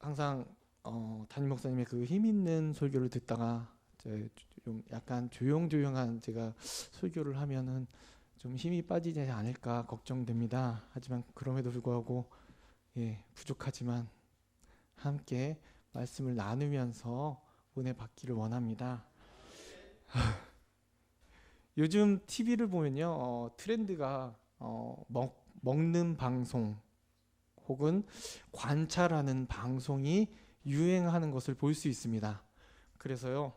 항상 담임 목사님의 그 힘 있는 설교를 듣다가 좀 약간 조용조용한 제가 설교를 하면은 좀 힘이 빠지지 않을까 걱정됩니다. 하지만 그럼에도 불구하고 부족하지만 함께 말씀을 나누면서 은혜 받기를 원합니다. 요즘 TV를 보면요, 트렌드가 먹는 방송 혹은 관찰하는 방송이 유행하는 것을 볼 수 있습니다. 그래서요,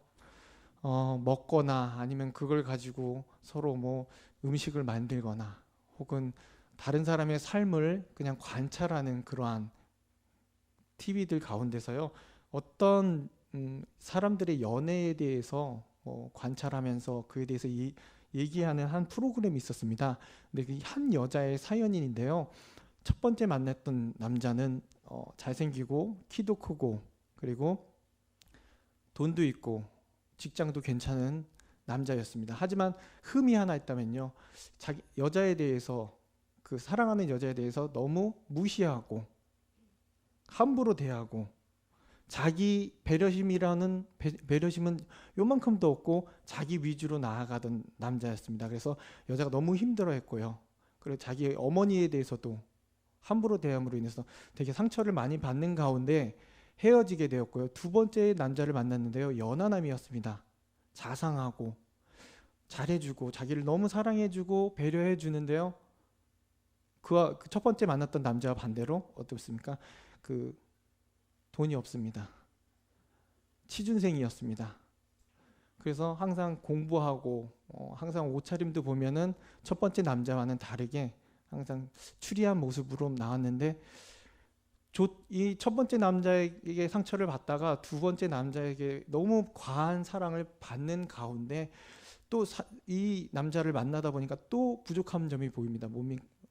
먹거나 아니면 그걸 가지고 서로 뭐 음식을 만들거나 혹은 다른 사람의 삶을 그냥 관찰하는 그러한 TV들 가운데서요, 어떤 사람들의 연애에 대해서 관찰하면서 그에 대해서 얘기하는 한 프로그램이 있었습니다. 근데 그 한 여자의 사연인데요. 첫 번째 만났던 남자는 잘생기고 키도 크고 그리고 돈도 있고 직장도 괜찮은 남자였습니다. 하지만 흠이 하나 있다면요, 자기 여자에 대해서, 그 사랑하는 여자에 대해서 너무 무시하고 함부로 대하고 자기 배려심은 요만큼도 없고 자기 위주로 나아가던 남자였습니다. 그래서 여자가 너무 힘들어했고요. 그리고 자기 어머니에 대해서도 함부로 대함으로 인해서 되게 상처를 많이 받는 가운데 헤어지게 되었고요. 두 번째 남자를 만났는데요, 연하남이었습니다. 자상하고 잘해주고 자기를 너무 사랑해주고 배려해주는데요, 그와 그 첫 번째 만났던 남자와 반대로 어떻습니까? 그 돈이 없습니다. 취준생이었습니다. 그래서 항상 공부하고 항상 옷차림도 보면은 첫 번째 남자와는 다르게 항상 추리한 모습으로 나왔는데, 이 첫 번째 남자에게 상처를 받다가 두 번째 남자에게 너무 과한 사랑을 받는 가운데 또 이 남자를 만나다 보니까 또 부족한 점이 보입니다.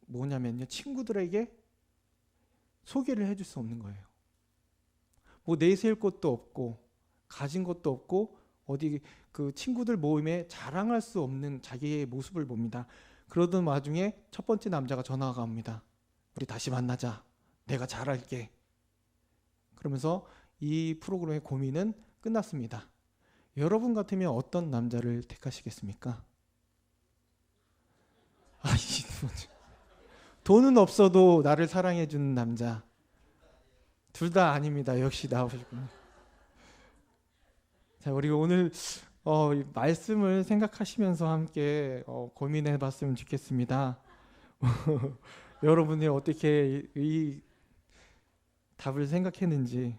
뭐냐면요, 친구들에게 소개를 해줄 수 없는 거예요. 뭐 내세울 것도 없고 가진 것도 없고 어디 그 친구들 모임에 자랑할 수 없는 자기의 모습을 봅니다. 그러던 와중에 첫 번째 남자가 전화가 옵니다. 우리 다시 만나자. 내가 잘할게. 그러면서 이 프로그램의 고민은 끝났습니다. 여러분 같으면 어떤 남자를 택하시겠습니까? 돈은 없어도 나를 사랑해주는 남자. 둘 다 아닙니다. 역시 나오셨군요. 자, 우리가 오늘 말씀을 생각하시면서 함께 고민해 봤으면 좋겠습니다. 여러분이 어떻게 이 답을 생각했는지.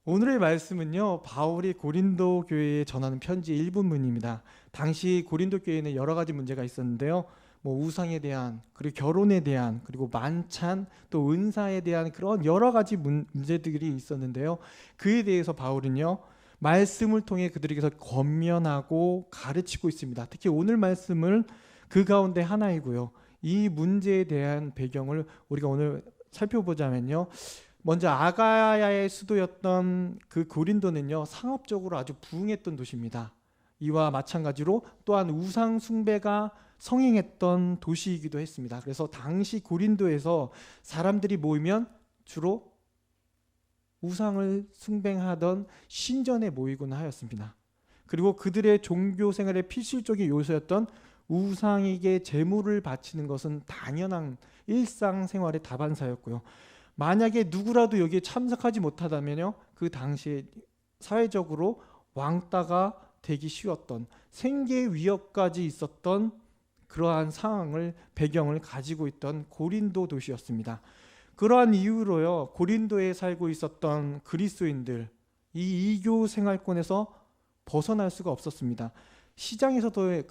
오늘의 말씀은요, 바울이 고린도 교회에 전하는 편지 1분문입니다. 당시 고린도 교회에는 여러 가지 문제가 있었는데요, 뭐 우상에 대한, 그리고 결혼에 대한, 그리고 만찬, 또 은사에 대한 그런 여러 가지 문제들이 있었는데요, 그에 대해서 바울은요, 말씀을 통해 그들에게서 권면하고 가르치고 있습니다. 특히 오늘 말씀을 그 가운데 하나이고요. 이 문제에 대한 배경을 우리가 오늘 살펴보자면요, 먼저 아가야의 수도였던 그 고린도는요, 상업적으로 아주 부흥했던 도시입니다. 이와 마찬가지로 또한 우상 숭배가 성행했던 도시이기도 했습니다. 그래서 당시 고린도에서 사람들이 모이면 주로 우상을 숭배하던 신전에 모이곤 하였습니다. 그리고 그들의 종교 생활의 필수적인 요소였던 우상에게 제물을 바치는 것은 당연한 일상생활의 다반사였고요. 만약에 누구라도 여기에 참석하지 못하다면요, 그 당시에 사회적으로 왕따가 되기 쉬웠던, 생계 위협까지 있었던 그러한 상황을, 배경을 가지고 있던 고린도 도시였습니다. 그러한 이유로요, 고린도에 살고 있었던 그리스도인들, 이 이교 생활권에서 벗어날 수가 없었습니다. 시장에서도,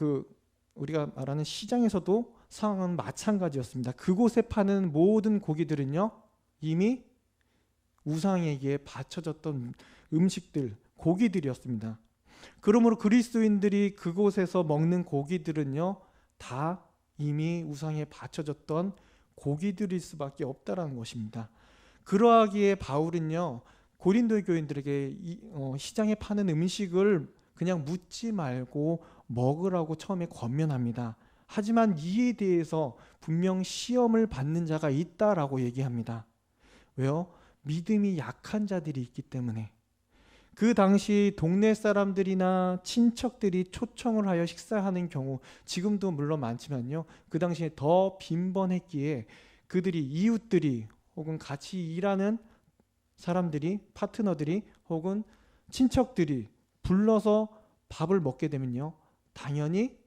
우리가 말하는 시장에서도 상황은 마찬가지였습니다. 그곳에 파는 모든 고기들은요, 이미 우상에게 바쳐졌던 음식들, 고기들이었습니다. 그러므로 그리스도인들이 그곳에서 먹는 고기들은요, 다 이미 우상에 바쳐졌던 고기들일 수밖에 없다라는 것입니다. 그러하기에 바울은요, 고린도 교인들에게 시장에 파는 음식을 그냥 묻지 말고 먹으라고 처음에 권면합니다. 하지만 이에 대해서 분명 시험을 받는 자가 있다라고 얘기합니다. 왜요? 믿음이 약한 자들이 있기 때문에 그 당시 동네 사람들이나 친척들이 초청을 하여 식사하는 경우 지금도 물론 많지만요. 그 당시에 더 빈번했기에 그들이 이웃들이 혹은 같이 일하는 사람들이 파트너들이 혹은 친척들이 불러서 밥을 먹게 되면요. 당연히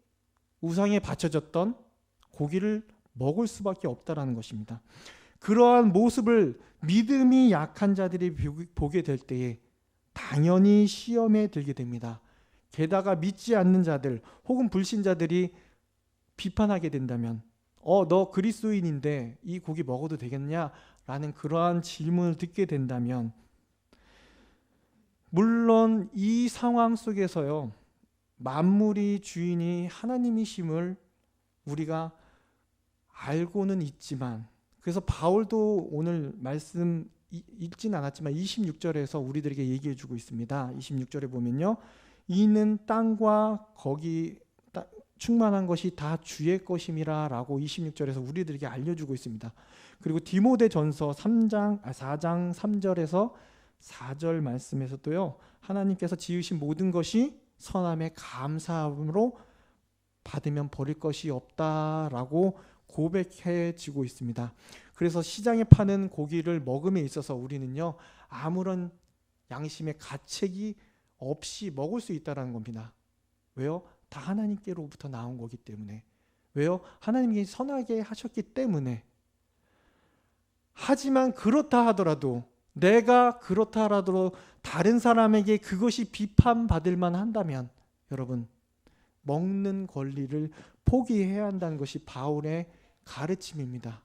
우상에 바쳐졌던 고기를 먹을 수밖에 없다라는 것입니다. 그러한 모습을 믿음이 약한 자들이 보게 될 때에 당연히 시험에 들게 됩니다. 게다가 믿지 않는 자들 혹은 불신자들이 비판하게 된다면 너 그리스도인인데 이 고기 먹어도 되겠냐? 라는 그러한 질문을 듣게 된다면 물론 이 상황 속에서요. 만물이 주인이 하나님이심을 우리가 알고는 있지만 그래서 바울도 오늘 말씀 읽진 않았지만 26절에서 우리들에게 얘기해 주고 있습니다. 26절에 보면요. 이는 땅과 거기 충만한 것이 다 주의 것임이라 라고 26절에서 우리들에게 알려주고 있습니다. 그리고 디모데전서 4장 3절에서 4절 말씀에서도요. 하나님께서 지으신 모든 것이 선함에 감사함으로 받으면 버릴 것이 없다라고 고백해지고 있습니다. 그래서 시장에 파는 고기를 먹음에 있어서 우리는요. 아무런 양심의 가책이 없이 먹을 수 있다는 겁니다. 왜요? 다 하나님께로부터 나온 거기 때문에. 왜요? 하나님이 선하게 하셨기 때문에. 하지만 그렇다 하더라도 내가 그렇다 하더라도 다른 사람에게 그것이 비판받을 만한다면 여러분 먹는 권리를 포기해야 한다는 것이 바울의 가르침입니다.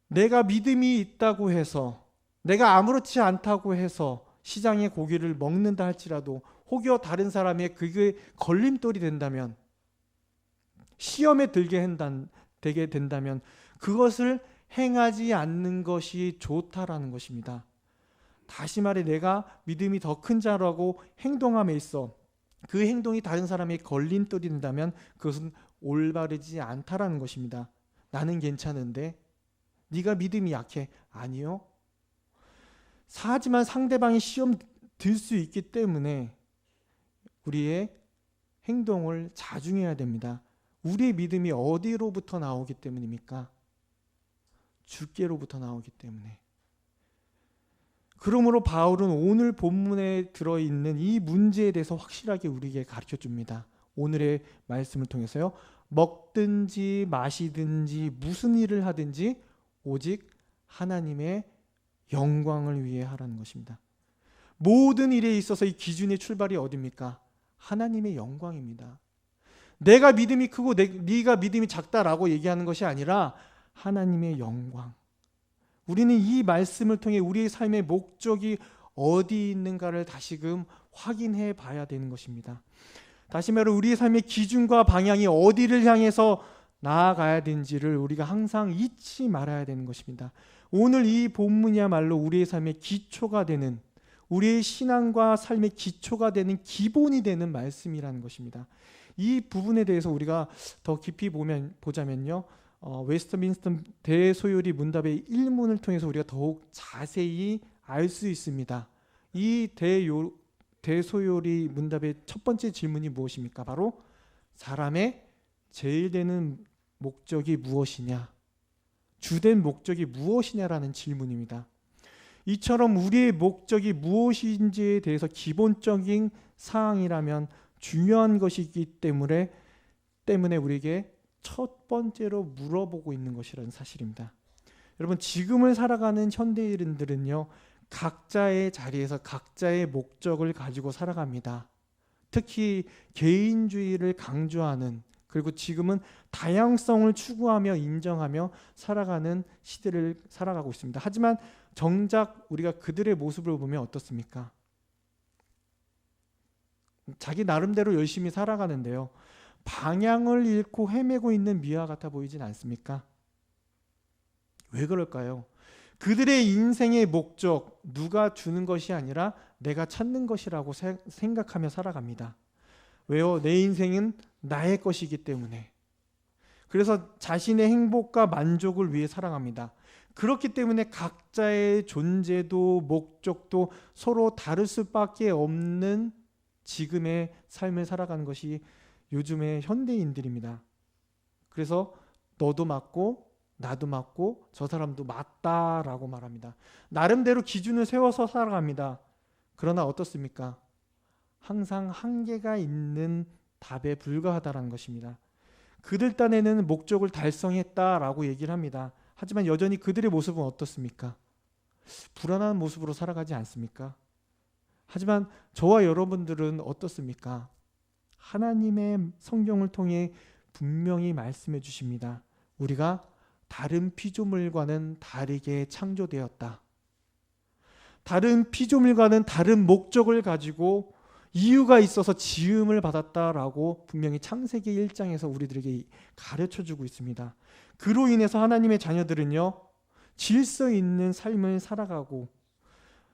내가 믿음이 있다고 해서 내가 아무렇지 않다고 해서 시장의 고기를 먹는다 할지라도 혹여 다른 사람의 그게 걸림돌이 된다면 시험에 되게 된다면 그것을 행하지 않는 것이 좋다라는 것입니다. 다시 말해 내가 믿음이 더 큰 자라고 행동함에 있어 그 행동이 다른 사람의 걸림돌이 된다면 그것은 올바르지 않다라는 것입니다. 나는 괜찮은데 네가 믿음이 약해. 아니요. 하지만 상대방이 시험 들 수 있기 때문에 우리의 행동을 자중해야 됩니다. 우리의 믿음이 어디로부터 나오기 때문입니까? 주께로부터 나오기 때문에. 그러므로 바울은 오늘 본문에 들어있는 이 문제에 대해서 확실하게 우리에게 가르쳐 줍니다. 오늘의 말씀을 통해서요. 먹든지 마시든지 무슨 일을 하든지 오직 하나님의 영광을 위해 하라는 것입니다. 모든 일에 있어서 이 기준의 출발이 어디입니까? 하나님의 영광입니다. 내가 믿음이 크고 네가 믿음이 작다라고 얘기하는 것이 아니라 하나님의 영광. 우리는 이 말씀을 통해 우리의 삶의 목적이 어디 있는가를 다시금 확인해 봐야 되는 것입니다. 다시 말해 우리의 삶의 기준과 방향이 어디를 향해서 나아가야 되는지를 우리가 항상 잊지 말아야 되는 것입니다. 오늘 이 본문이야말로 우리의 삶의 기초가 되는 우리의 신앙과 삶의 기초가 되는 기본이 되는 말씀이라는 것입니다. 이 부분에 대해서 우리가 더 깊이 보자면요. 웨스트민스터 대소요리 문답의 1문을 통해서 우리가 더욱 자세히 알 수 있습니다. 이 대소요리 문답의 첫 번째 질문이 무엇입니까? 바로 사람의 제일 되는 목적이 무엇이냐? 주된 목적이 무엇이냐라는 질문입니다. 이처럼 우리의 목적이 무엇인지에 대해서 기본적인 사항이라면 중요한 것이기 때문에 우리에게 첫 번째로 물어보고 있는 것이라는 사실입니다. 여러분 지금을 살아가는 현대인들은요. 각자의 자리에서 각자의 목적을 가지고 살아갑니다. 특히 개인주의를 강조하는 그리고 지금은 다양성을 추구하며 인정하며 살아가는 시대를 살아가고 있습니다. 하지만 정작 우리가 그들의 모습을 보면 어떻습니까? 자기 나름대로 열심히 살아가는데요. 방향을 잃고 헤매고 있는 미와 같아 보이진 않습니까? 왜 그럴까요? 그들의 인생의 목적, 누가 주는 것이 아니라 내가 찾는 것이라고 생각하며 살아갑니다. 왜요? 내 인생은 나의 것이기 때문에. 그래서 자신의 행복과 만족을 위해 살아갑니다. 그렇기 때문에 각자의 존재도 목적도 서로 다를 수밖에 없는 지금의 삶을 살아가는 것이 요즘의 현대인들입니다. 그래서 너도 맞고 나도 맞고 저 사람도 맞다라고 말합니다. 나름대로 기준을 세워서 살아갑니다. 그러나 어떻습니까? 항상 한계가 있는 답에 불과하다는 것입니다. 그들 딴에는 목적을 달성했다라고 얘기를 합니다. 하지만 여전히 그들의 모습은 어떻습니까? 불안한 모습으로 살아가지 않습니까? 하지만 저와 여러분들은 어떻습니까? 하나님의 성경을 통해 분명히 말씀해 주십니다. 우리가 다른 피조물과는 다르게 창조되었다. 다른 피조물과는 다른 목적을 가지고 이유가 있어서 지음을 받았다라고 분명히 창세기 1장에서 우리들에게 가르쳐주고 있습니다. 그로 인해서 하나님의 자녀들은요, 질서 있는 삶을 살아가고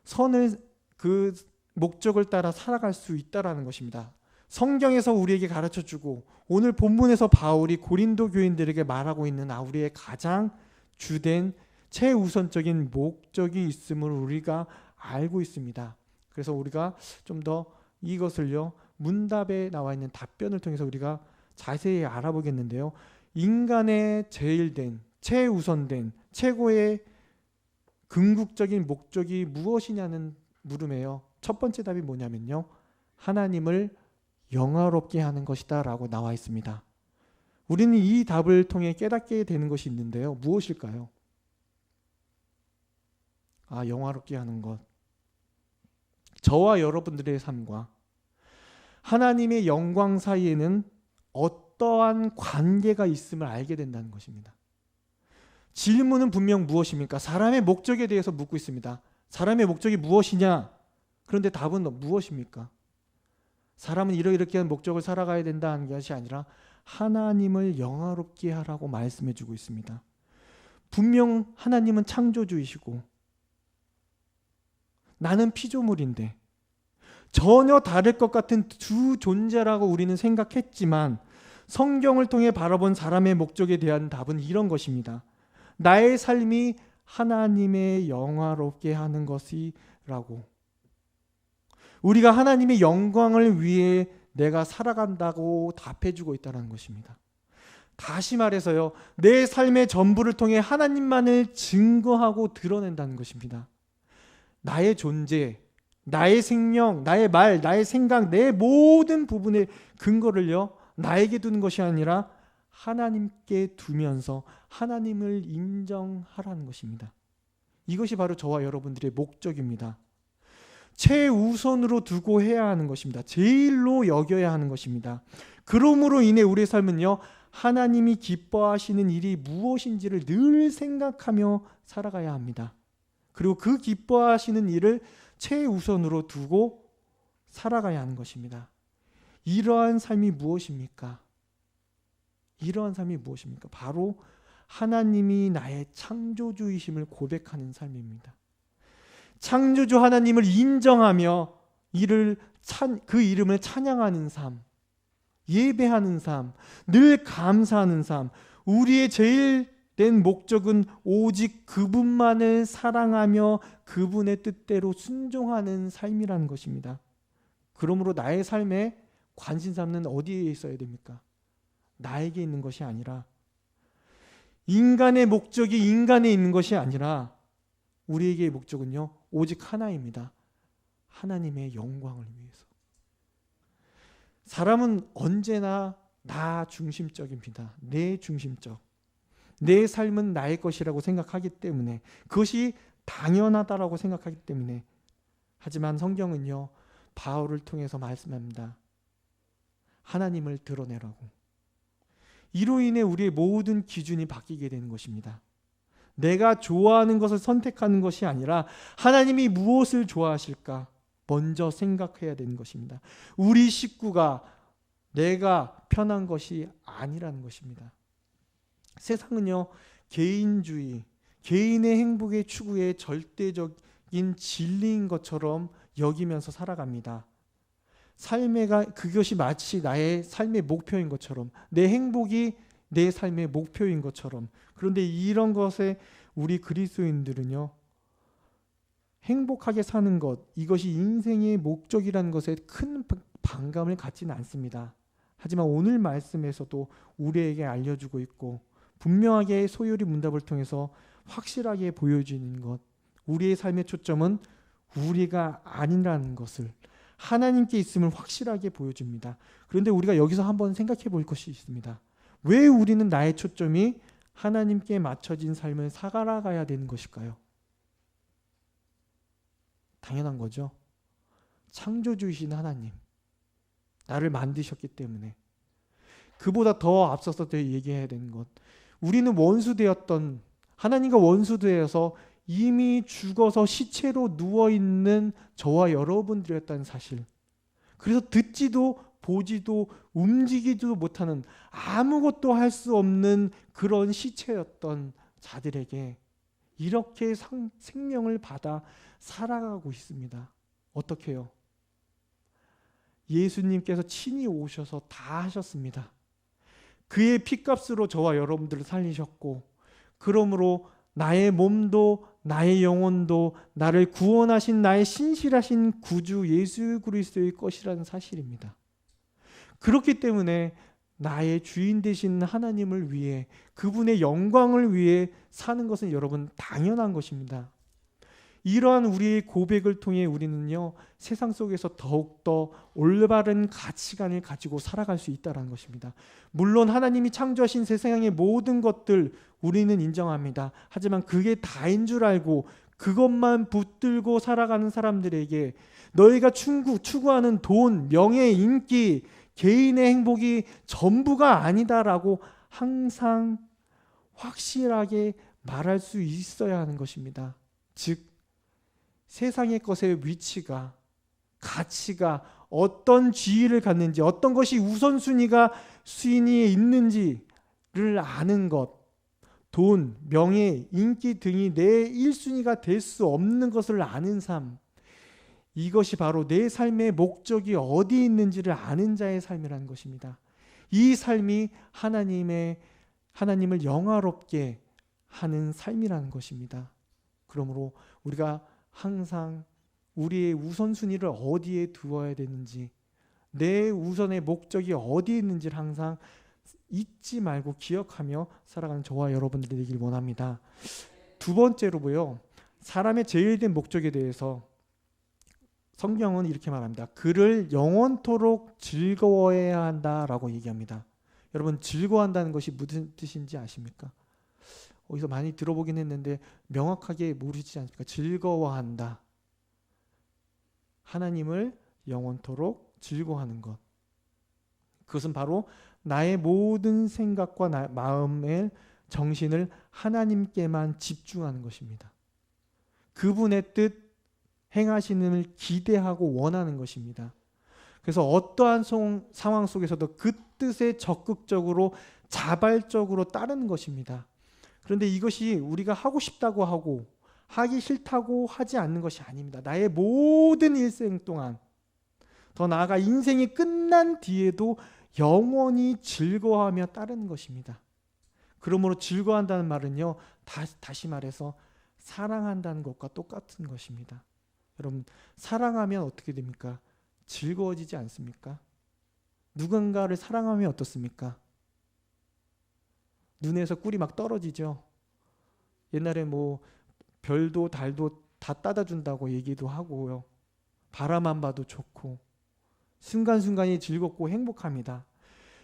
선을 그 목적을 따라 살아갈 수 있다라는 것입니다. 성경에서 우리에게 가르쳐주고 오늘 본문에서 바울이 고린도 교인들에게 말하고 있는 우리의 가장 주된 최우선적인 목적이 있음을 우리가 알고 있습니다. 그래서 우리가 좀 더 이것을요, 문답에 나와 있는 답변을 통해서 우리가 자세히 알아보겠는데요. 인간의 제일된, 최우선된, 최고의 궁극적인 목적이 무엇이냐는 물음에요. 첫 번째 답이 뭐냐면요, 하나님을 영화롭게 하는 것이다 라고 나와 있습니다. 우리는 이 답을 통해 깨닫게 되는 것이 있는데요. 무엇일까요? 영화롭게 하는 것. 저와 여러분들의 삶과 하나님의 영광 사이에는 어떠한 관계가 있음을 알게 된다는 것입니다. 질문은 분명 무엇입니까? 사람의 목적에 대해서 묻고 있습니다. 사람의 목적이 무엇이냐? 그런데 답은 무엇입니까? 사람은 이렇게 목적을 살아가야 된다는 것이 아니라 하나님을 영화롭게 하라고 말씀해 주고 있습니다. 분명 하나님은 창조주이시고 나는 피조물인데 전혀 다를 것 같은 두 존재라고 우리는 생각했지만 성경을 통해 바라본 사람의 목적에 대한 답은 이런 것입니다. 나의 삶이 하나님의 영화롭게 하는 것이라고. 우리가 하나님의 영광을 위해 내가 살아간다고 답해주고 있다는 것입니다. 다시 말해서요, 내 삶의 전부를 통해 하나님만을 증거하고 드러낸다는 것입니다. 나의 존재, 나의 생명, 나의 말, 나의 생각, 내 모든 부분의 근거를요, 나에게 두는 것이 아니라 하나님께 두면서 하나님을 인정하라는 것입니다. 이것이 바로 저와 여러분들의 목적입니다. 최우선으로 두고 해야 하는 것입니다. 제일로 여겨야 하는 것입니다. 그러므로 인해 우리의 삶은요, 하나님이 기뻐하시는 일이 무엇인지를 늘 생각하며 살아가야 합니다. 그리고 그 기뻐하시는 일을 최우선으로 두고 살아가야 하는 것입니다. 이러한 삶이 무엇입니까? 이러한 삶이 무엇입니까? 바로 하나님이 나의 창조주이심을 고백하는 삶입니다. 창조주 하나님을 인정하며 그 이름을 찬양하는 삶, 예배하는 삶, 늘 감사하는 삶. 우리의 제일 된 목적은 오직 그분만을 사랑하며 그분의 뜻대로 순종하는 삶이라는 것입니다. 그러므로 나의 삶에 관심사는 어디에 있어야 됩니까? 나에게 있는 것이 아니라, 인간의 목적이 인간에 있는 것이 아니라 우리에게의 목적은요, 오직 하나입니다. 하나님의 영광을 위해서. 사람은 언제나 나 중심적입니다. 내 중심적. 내 삶은 나의 것이라고 생각하기 때문에, 그것이 당연하다라고 생각하기 때문에. 하지만 성경은요, 바울을 통해서 말씀합니다. 하나님을 드러내라고. 이로 인해 우리의 모든 기준이 바뀌게 되는 것입니다. 내가 좋아하는 것을 선택하는 것이 아니라 하나님이 무엇을 좋아하실까 먼저 생각해야 되는 것입니다. 우리 식구가 내가 편한 것이 아니라는 것입니다. 세상은요, 개인주의, 개인의 행복의 추구에 절대적인 진리인 것처럼 여기면서 살아갑니다. 그것이 마치 나의 삶의 목표인 것처럼, 내 행복이 내 삶의 목표인 것처럼. 그런데 이런 것에 우리 그리스도인들은요, 행복하게 사는 것, 이것이 인생의 목적이라는 것에 큰 반감을 갖지는 않습니다. 하지만 오늘 말씀에서도 우리에게 알려주고 있고 분명하게 소요리 문답을 통해서 확실하게 보여주는 것, 우리의 삶의 초점은 우리가 아니라는 것을, 하나님께 있음을 확실하게 보여줍니다. 그런데 우리가 여기서 한번 생각해 볼 것이 있습니다. 왜 우리는 나의 초점이 하나님께 맞춰진 삶을 살아가야 되는 것일까요? 당연한 거죠. 창조주이신 하나님, 나를 만드셨기 때문에. 그보다 더 앞서서 얘기해야 되는 것, 우리는 원수되었던, 하나님과 원수되어서 이미 죽어서 시체로 누워있는 저와 여러분들이었다는 사실, 그래서 듣지도 보지도 움직이지도 못하는, 아무것도 할 수 없는 그런 시체였던 자들에게 이렇게 생명을 받아 살아가고 있습니다. 어떻게요? 예수님께서 친히 오셔서 다 하셨습니다. 그의 피값으로 저와 여러분들을 살리셨고, 그러므로 나의 몸도 나의 영혼도 나를 구원하신 나의 신실하신 구주 예수 그리스도의 것이라는 사실입니다. 그렇기 때문에 나의 주인 되신 하나님을 위해, 그분의 영광을 위해 사는 것은 여러분 당연한 것입니다. 이러한 우리의 고백을 통해 우리는요, 세상 속에서 더욱더 올바른 가치관을 가지고 살아갈 수 있다는 것입니다. 물론 하나님이 창조하신 세상의 모든 것들 우리는 인정합니다. 하지만 그게 다인 줄 알고 그것만 붙들고 살아가는 사람들에게 너희가 추구하는 돈, 명예, 인기, 개인의 행복이 전부가 아니다라고 항상 확실하게 말할 수 있어야 하는 것입니다. 즉 세상의 것의 위치가, 가치가 어떤 지위를 갖는지, 어떤 것이 우선순위가 순위에 있는지를 아는 것, 돈, 명예, 인기 등이 내 1순위가 될 수 없는 것을 아는 삶, 이것이 바로 내 삶의 목적이 어디 있는지를 아는 자의 삶이라는 것입니다. 이 삶이 하나님을 영화롭게 하는 삶이라는 것입니다. 그러므로 우리가 항상 우리의 우선순위를 어디에 두어야 되는지, 내 우선의 목적이 어디에 있는지를 항상 잊지 말고 기억하며 살아가는 저와 여러분들이 되길 원합니다. 두 번째로고요, 사람의 제일된 목적에 대해서 성경은 이렇게 말합니다. 그를 영원토록 즐거워해야 한다라고 얘기합니다. 여러분, 즐거워한다는 것이 무슨 뜻인지 아십니까? 어디서 많이 들어보긴 했는데 명확하게 모르지 않습니까? 즐거워한다. 하나님을 영원토록 즐거워하는 것. 그것은 바로 나의 모든 생각과 마음의 정신을 하나님께만 집중하는 것입니다. 그분의 뜻 행하시는 기대하고 원하는 것입니다. 그래서 어떠한 상황 속에서도 그 뜻에 적극적으로 자발적으로 따르는 것입니다. 그런데 이것이 우리가 하고 싶다고 하고 하기 싫다고 하지 않는 것이 아닙니다. 나의 모든 일생 동안, 더 나아가 인생이 끝난 뒤에도 영원히 즐거워하며 따르는 것입니다. 그러므로 즐거워한다는 말은요, 다시 말해서 사랑한다는 것과 똑같은 것입니다. 여러분, 사랑하면 어떻게 됩니까? 즐거워지지 않습니까? 누군가를 사랑하면 어떻습니까? 눈에서 꿀이 막 떨어지죠. 옛날에 뭐 별도 달도 다 따다 준다고 얘기도 하고요. 바라만 봐도 좋고 순간순간이 즐겁고 행복합니다.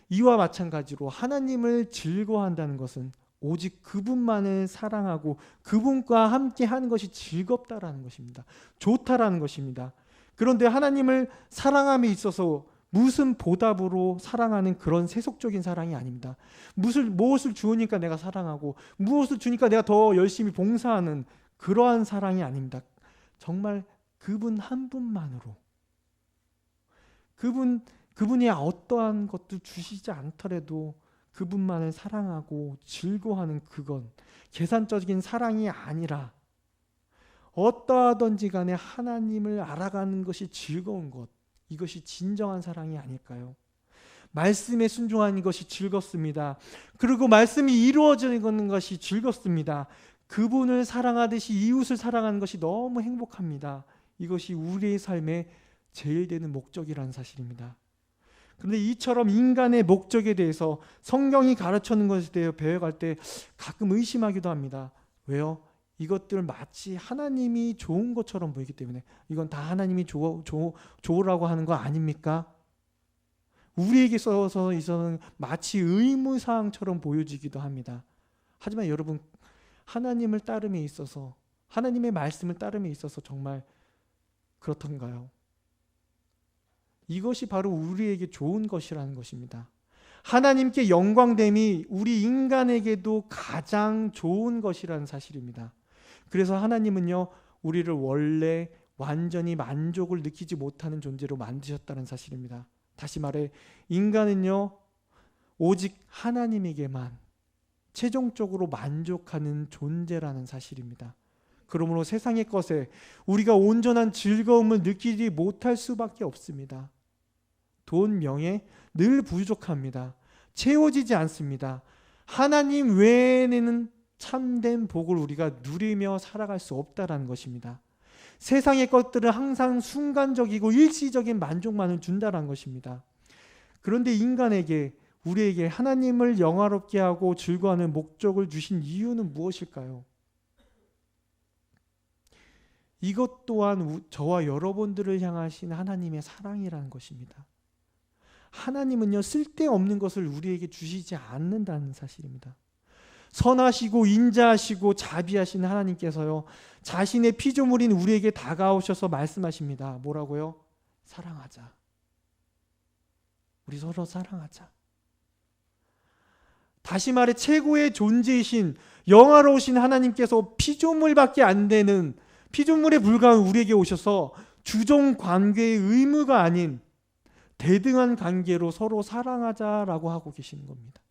이와 마찬가지로 하나님을 즐거워한다는 것은 오직 그분만을 사랑하고 그분과 함께 하는 것이 즐겁다라는 것입니다. 좋다라는 것입니다. 그런데 하나님을 사랑함에 있어서 무슨 보답으로 사랑하는 그런 세속적인 사랑이 아닙니다. 무엇을 주니까 내가 사랑하고 무엇을 주니까 내가 더 열심히 봉사하는 그러한 사랑이 아닙니다. 정말 그분 한 분만으로, 그분이 어떠한 것도 주시지 않더라도 그분만을 사랑하고 즐거워하는 그건 계산적인 사랑이 아니라 어떠하든지 간에 하나님을 알아가는 것이 즐거운 것, 이것이 진정한 사랑이 아닐까요? 말씀에 순종하는 것이 즐겁습니다. 그리고 말씀이 이루어지는 것이 즐겁습니다. 그분을 사랑하듯이 이웃을 사랑하는 것이 너무 행복합니다. 이것이 우리의 삶의 제일 되는 목적이라는 사실입니다. 그런데 이처럼 인간의 목적에 대해서 성경이 가르쳐는 것에 대해 배워갈 때 가끔 의심하기도 합니다. 왜요? 이것들 마치 하나님이 좋은 것처럼 보이기 때문에 이건 다 하나님이 좋으라고 하는 거 아닙니까? 우리에게 있어서 마치 의무사항처럼 보여지기도 합니다. 하지만 여러분, 하나님을 따름에 있어서, 하나님의 말씀을 따름에 있어서 정말 그렇던가요? 이것이 바로 우리에게 좋은 것이라는 것입니다. 하나님께 영광됨이 우리 인간에게도 가장 좋은 것이라는 사실입니다. 그래서 하나님은요, 우리를 원래 완전히 만족을 느끼지 못하는 존재로 만드셨다는 사실입니다. 다시 말해, 인간은요, 오직 하나님에게만 최종적으로 만족하는 존재라는 사실입니다. 그러므로 세상의 것에 우리가 온전한 즐거움을 느끼지 못할 수밖에 없습니다. 돈, 명예 늘 부족합니다. 채워지지 않습니다. 하나님 외에는 참된 복을 우리가 누리며 살아갈 수 없다는 것입니다. 세상의 것들은 항상 순간적이고 일시적인 만족만을 준다는 것입니다. 그런데 인간에게, 우리에게 하나님을 영화롭게 하고 즐거워하는 목적을 주신 이유는 무엇일까요? 이것 또한 저와 여러분들을 향하신 하나님의 사랑이라는 것입니다. 하나님은요, 쓸데없는 것을 우리에게 주시지 않는다는 사실입니다. 선하시고 인자하시고 자비하신 하나님께서요, 자신의 피조물인 우리에게 다가오셔서 말씀하십니다. 뭐라고요? 사랑하자. 우리 서로 사랑하자. 다시 말해, 최고의 존재이신 영화로우신 하나님께서 피조물밖에 안 되는, 피조물에 불과한 우리에게 오셔서 주종 관계의 의무가 아닌 대등한 관계로 서로 사랑하자라고 하고 계시는 겁니다.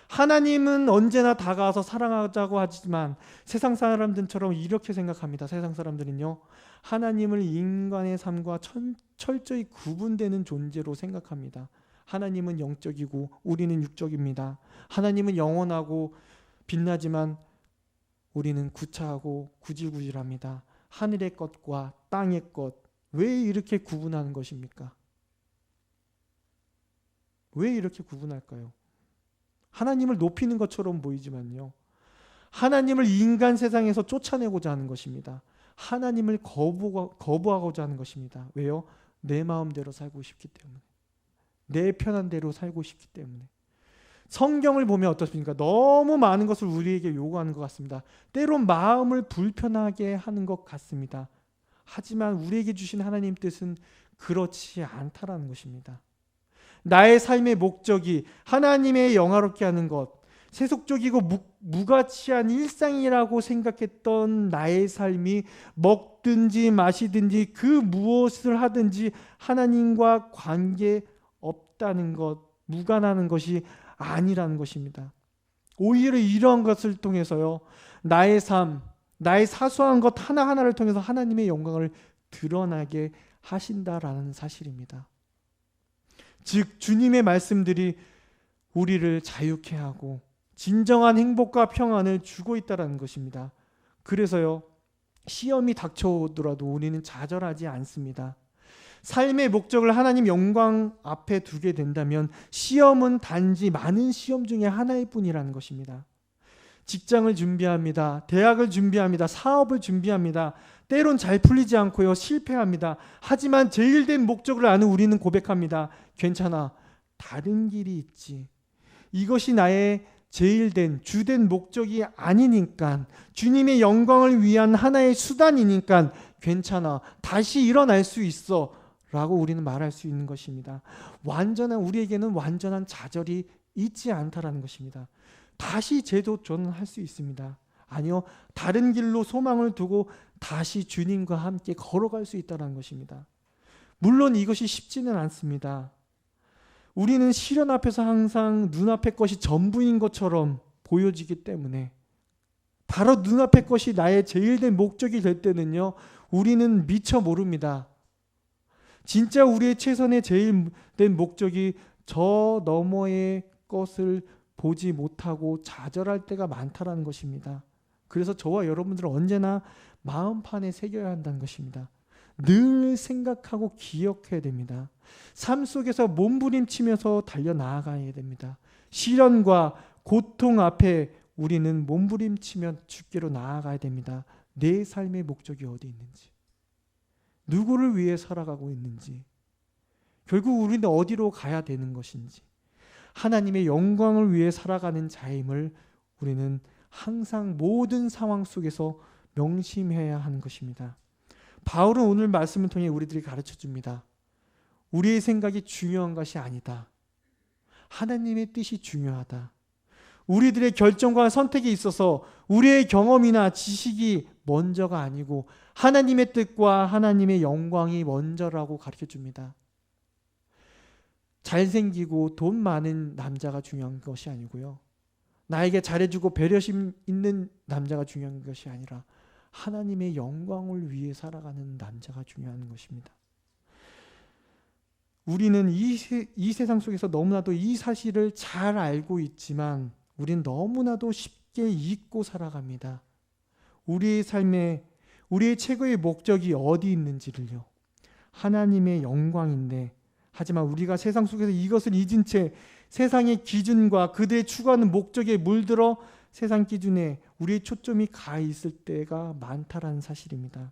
하나님은 언제나 다가와서 사랑하자고 하지만 세상 사람들처럼 이렇게 생각합니다. 세상 사람들은요, 하나님을 인간의 삶과 철저히 구분되는 존재로 생각합니다. 하나님은 영적이고 우리는 육적입니다. 하나님은 영원하고 빛나지만 우리는 구차하고 구질구질합니다. 하늘의 것과 땅의 것, 왜 이렇게 구분하는 것입니까? 왜 이렇게 구분할까요? 하나님을 높이는 것처럼 보이지만요, 하나님을 인간 세상에서 쫓아내고자 하는 것입니다. 하나님을 거부하고자 하는 것입니다. 왜요? 내 마음대로 살고 싶기 때문에, 내 편한 대로 살고 싶기 때문에. 성경을 보면 어떻습니까? 너무 많은 것을 우리에게 요구하는 것 같습니다. 때론 마음을 불편하게 하는 것 같습니다. 하지만 우리에게 주신 하나님 뜻은 그렇지 않다라는 것입니다. 나의 삶의 목적이 하나님의 영화롭게 하는 것, 세속적이고 무가치한 일상이라고 생각했던 나의 삶이 먹든지 마시든지 그 무엇을 하든지 하나님과 관계 없다는 것, 무관하는 것이 아니라는 것입니다. 오히려 이러한 것을 통해서요, 나의 삶, 나의 사소한 것 하나하나를 통해서 하나님의 영광을 드러나게 하신다라는 사실입니다. 즉, 주님의 말씀들이 우리를 자유케 하고 진정한 행복과 평안을 주고 있다는 것입니다. 그래서요, 시험이 닥쳐오더라도 우리는 좌절하지 않습니다. 삶의 목적을 하나님 영광 앞에 두게 된다면 시험은 단지 많은 시험 중에 하나일 뿐이라는 것입니다. 직장을 준비합니다. 대학을 준비합니다. 사업을 준비합니다. 때론 잘 풀리지 않고요, 실패합니다. 하지만 제일 된 목적을 아는 우리는 고백합니다. 괜찮아, 다른 길이 있지. 이것이 나의 제일 된 주된 목적이 아니니까, 주님의 영광을 위한 하나의 수단이니까 괜찮아, 다시 일어날 수 있어 라고 우리는 말할 수 있는 것입니다. 우리에게는 완전한 좌절이 있지 않다라는 것입니다. 다시 재도전할 수 있습니다. 아니요, 다른 길로 소망을 두고 다시 주님과 함께 걸어갈 수 있다는 것입니다. 물론 이것이 쉽지는 않습니다. 우리는 시련 앞에서 항상 눈앞의 것이 전부인 것처럼 보여지기 때문에, 바로 눈앞의 것이 나의 제일 된 목적이 될 때는요, 우리는 미처 모릅니다. 진짜 우리의 최선의 제일 된 목적이 저 너머의 것을 보지 못하고 좌절할 때가 많다라는 것입니다. 그래서 저와 여러분들은 언제나 마음판에 새겨야 한다는 것입니다. 늘 생각하고 기억해야 됩니다. 삶 속에서 몸부림치면서 달려나가야 됩니다. 시련과 고통 앞에 우리는 몸부림치며 주께로 나아가야 됩니다. 내 삶의 목적이 어디 있는지, 누구를 위해 살아가고 있는지, 결국 우리는 어디로 가야 되는 것인지, 하나님의 영광을 위해 살아가는 자임을 우리는 항상 모든 상황 속에서 명심해야 하는 것입니다. 바울은 오늘 말씀을 통해 우리들이 가르쳐 줍니다. 우리의 생각이 중요한 것이 아니다. 하나님의 뜻이 중요하다. 우리들의 결정과 선택에 있어서 우리의 경험이나 지식이 먼저가 아니고 하나님의 뜻과 하나님의 영광이 먼저라고 가르쳐 줍니다. 잘생기고 돈 많은 남자가 중요한 것이 아니고요. 나에게 잘해주고 배려심 있는 남자가 중요한 것이 아니라 하나님의 영광을 위해 살아가는 남자가 중요한 것입니다. 우리는 이 세상 속에서 너무나도 이 사실을 잘 알고 있지만 우리는 너무나도 쉽게 잊고 살아갑니다. 우리의 삶에 우리의 최고의 목적이 어디 있는지를요. 하나님의 영광인데, 하지만 우리가 세상 속에서 이것을 잊은 채 세상의 기준과 그들의 추구하는 목적에 물들어 세상 기준에 우리의 초점이 가 있을 때가 많다라는 사실입니다.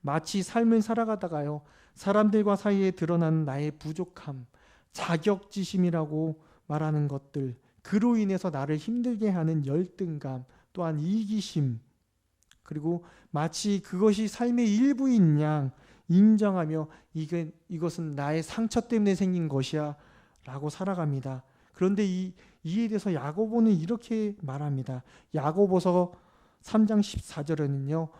마치 삶을 살아가다가요, 사람들과 사이에 드러나는 나의 부족함, 자격지심이라고 말하는 것들, 그로 인해서 나를 힘들게 하는 열등감, 또한 이기심, 그리고 마치 그것이 삶의 일부인 양 인정하며 이것은 나의 상처 때문에 생긴 것이야 라고 살아갑니다. 그런데 이에 대해서 야고보는 이렇게 말합니다. 야고보서 3장 14절에는요.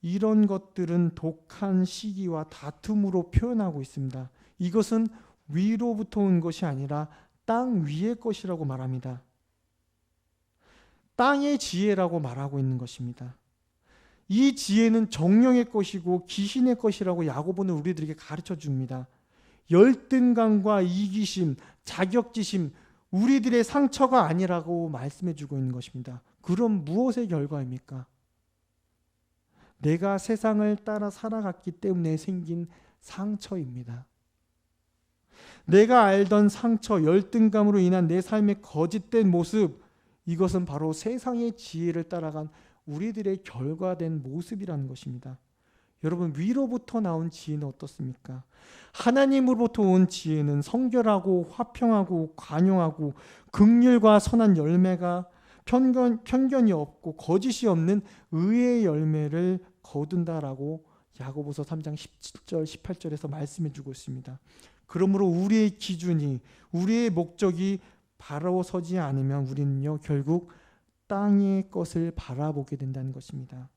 이런 것들은 독한 시기와 다툼으로 표현하고 있습니다. 이것은 위로부터 온 것이 아니라 땅 위의 것이라고 말합니다. 땅의 지혜라고 말하고 있는 것입니다. 이 지혜는 정령의 것이고 귀신의 것이라고 야고보는 우리들에게 가르쳐 줍니다. 열등감과 이기심, 자격지심, 우리들의 상처가 아니라고 말씀해 주고 있는 것입니다. 그럼 무엇의 결과입니까? 내가 세상을 따라 살아갔기 때문에 생긴 상처입니다. 내가 알던 상처, 열등감으로 인한 내 삶의 거짓된 모습, 이것은 바로 세상의 지혜를 따라간 우리들의 결과된 모습이라는 것입니다. 여러분, 위로부터 나온 지혜는 어떻습니까? 하나님으로부터 온 지혜는 성결하고 화평하고 관용하고 긍휼과 선한 열매가 편견이 없고 거짓이 없는 의의 열매를 거둔다라고 야고보서 3장 17절 18절에서 말씀해 주고 있습니다. 그러므로 우리의 기준이, 우리의 목적이 바로 서지 않으면 우리는요, 결국 땅의 것을 바라보게 된다는 것입니다.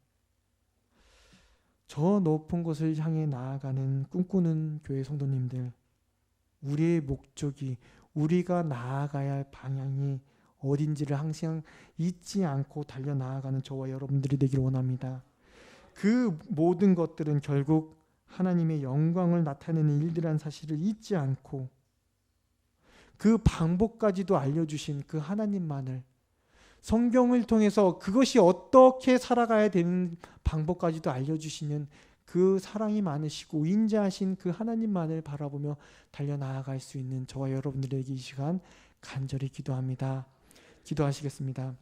저 높은 곳을 향해 나아가는 꿈꾸는 교회 성도님들, 우리의 목적이, 우리가 나아가야 할 방향이 어딘지를 항상 잊지 않고 달려나아가는 저와 여러분들이 되기를 원합니다. 그 모든 것들은 결국 하나님의 영광을 나타내는 일들이라는 사실을 잊지 않고 그 방법까지도 알려주신 그 하나님만을, 성경을 통해서 그것이 어떻게 살아가야 되는 방법까지도 알려주시는 그 사랑이 많으시고 인자하신 그 하나님만을 바라보며 달려나아갈 수 있는 저와 여러분들에게 이 시간 간절히 기도합니다. 기도하시겠습니다.